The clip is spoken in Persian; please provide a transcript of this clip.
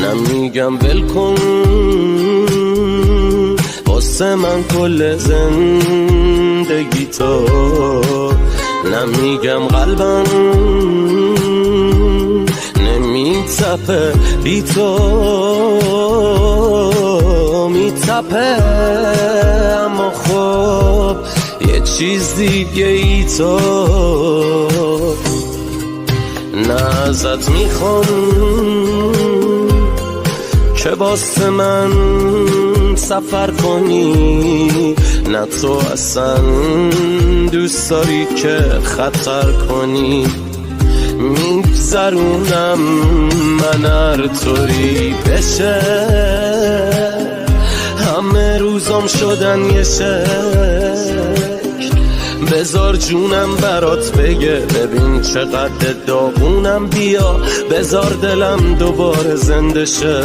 نمیگم ول کن واسه من کل زندگی تو، نمیگم قلبم نمیتپه بی تو، میتپه اما خب یه چیز دیگه ای تو. نه ازت میخوام که واسه من سفر کنی، نه تو اصلا دوست داری که خطر کنی. میگذرونم من هر طوری بشه، همه روزام شدن یه شکل. بذار جونم برات بگه ببین چقدر داغونم، بیا بذار دلم دوباره زنده شه.